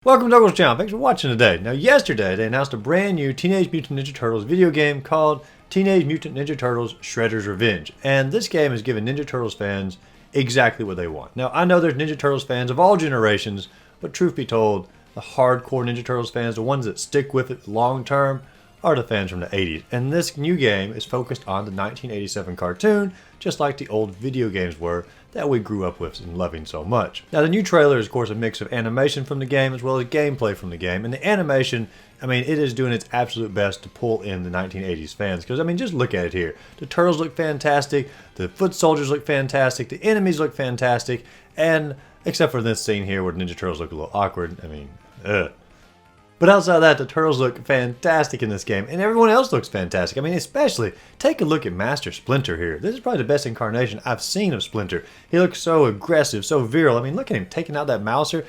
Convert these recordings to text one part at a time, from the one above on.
Welcome to Douglas Channel. Thanks for watching today. Now, yesterday they announced a brand new Teenage Mutant Ninja Turtles video game called Teenage Mutant Ninja Turtles Shredder's Revenge. And this game has given Ninja Turtles fans exactly what they want. Now, I know there's Ninja Turtles fans of all generations, but truth be told, the hardcore Ninja Turtles fans, the ones that stick with it long term, are the fans from the 80s. And this new game is focused on the 1987 cartoon, just like the old video games were that we grew up with and loving so much. Now, the new trailer is, of course, a mix of animation from the game as well as gameplay from the game. And the animation, I mean, it is doing its absolute best to pull in the 1980s fans. Because, I mean, just look at it here. The Turtles look fantastic. The Foot Soldiers look fantastic. The enemies look fantastic. And, except for this scene here where the Ninja Turtles look a little awkward. I mean, ugh. But outside of that, the Turtles look fantastic in this game, and everyone else looks fantastic. I mean, especially, take a look at Master Splinter here. This is probably the best incarnation I've seen of Splinter. He looks so aggressive, so virile. I mean, look at him taking out that Mouser.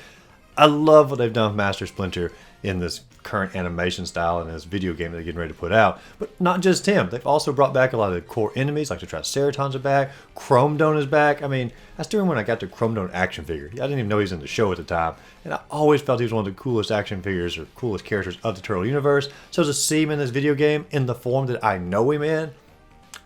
I love what they've done with Master Splinter in this current animation style and this video game they're getting ready to put out. But not just him. They've also brought back a lot of the core enemies, like the Triceratons are back, Chrome Dome is back. I mean, I still remember when I got the Chrome Dome action figure. I didn't even know he was in the show at the time. And I always felt he was one of the coolest action figures or coolest characters of the Turtle universe. So to see him in this video game in the form that I know him in,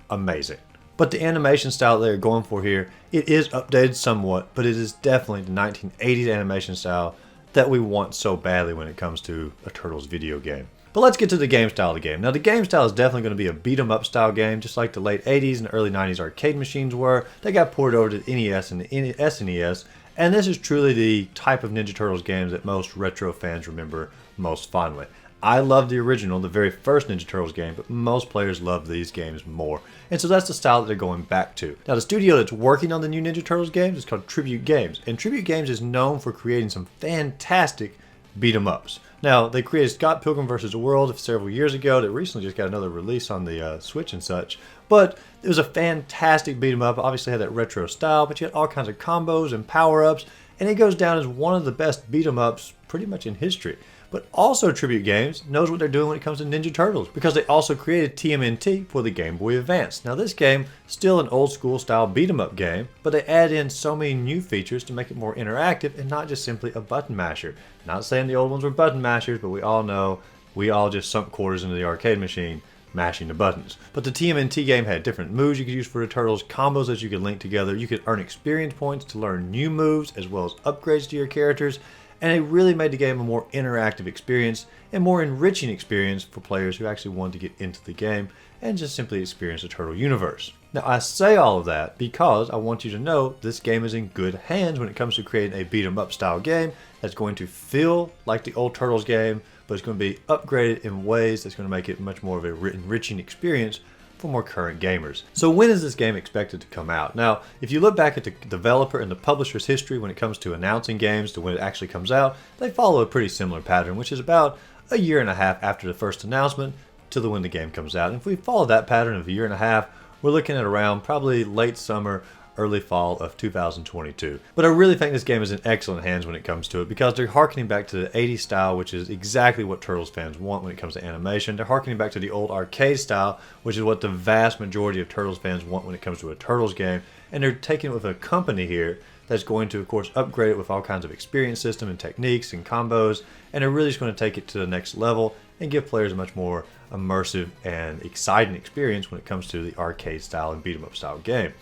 amazing. But the animation style they're going for here, it is updated somewhat, but it is definitely the 1980s animation style that we want so badly when it comes to a Turtles video game. But let's get to the game style of the game. Now, the game style is definitely going to be a beat-em-up style game, just like the late 80s and early 90s arcade machines were. They got ported over to the NES and the SNES, and this is truly the type of Ninja Turtles games that most retro fans remember most fondly. I love the original, the very first Ninja Turtles game, but most players love these games more. And so that's the style that they're going back to. Now, the studio that's working on the new Ninja Turtles games is called Tribute Games. And Tribute Games is known for creating some fantastic beat-em-ups. Now, they created Scott Pilgrim vs. the World several years ago that recently just got another release on the Switch and such. But it was a fantastic beat-em-up. Obviously had that retro style, but you had all kinds of combos and power-ups. And it goes down as one of the best beat-em-ups pretty much in history. But also Tribute Games knows what they're doing when it comes to Ninja Turtles, because they also created TMNT for the Game Boy Advance. Now, this game, still an old school style beat 'em up game, but they add in so many new features to make it more interactive and not just simply a button masher. Not saying the old ones were button mashers, but we all know we all just sunk quarters into the arcade machine mashing the buttons. But the TMNT game had different moves you could use for the Turtles, combos that you could link together. You could earn experience points to learn new moves as well as upgrades to your characters. And it really made the game a more interactive experience and more enriching experience for players who actually wanted to get into the game and just simply experience the Turtle universe. Now, I say all of that because I want you to know this game is in good hands when it comes to creating a beat-em-up style game that's going to feel like the old Turtles game, but it's going to be upgraded in ways that's going to make it much more of a enriching experience for more current gamers. So when is this game expected to come out? Now, if you look back at the developer and the publisher's history when it comes to announcing games to when it actually comes out, they follow a pretty similar pattern, which is about a year and a half after the first announcement to when the game comes out. And if we follow that pattern of a year and a half, we're looking at around probably late summer, early fall of 2022. But I really think this game is in excellent hands when it comes to it, because they're harkening back to the 80s style, which is exactly what Turtles fans want when it comes to animation. They're harkening back to the old arcade style, which is what the vast majority of Turtles fans want when it comes to a Turtles game. And they're taking it with a company here that's going to, of course, upgrade it with all kinds of experience system and techniques and combos. And they're really just going to take it to the next level and give players a much more immersive and exciting experience when it comes to the arcade style and beat 'em up style game.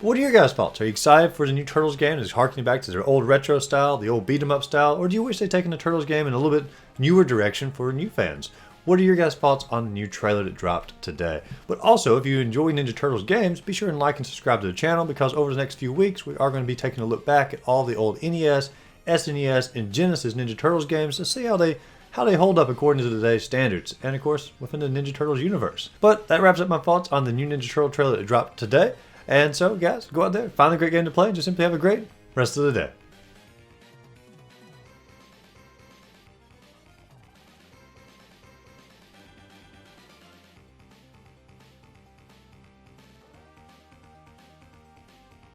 What are your guys' thoughts? Are you excited for the new Turtles game? Is it harkening back to their old retro style, the old beat-em-up style? Or do you wish they'd taken the Turtles game in a little bit newer direction for new fans? What are your guys' thoughts on the new trailer that dropped today? But also, if you enjoy Ninja Turtles games, be sure and like and subscribe to the channel, because over the next few weeks, we are going to be taking a look back at all the old NES, SNES, and Genesis Ninja Turtles games to see how they hold up according to today's standards, and of course, within the Ninja Turtles universe. But that wraps up my thoughts on the new Ninja Turtle trailer that dropped today. And so, guys, go out there, find a great game to play, and just simply have a great rest of the day.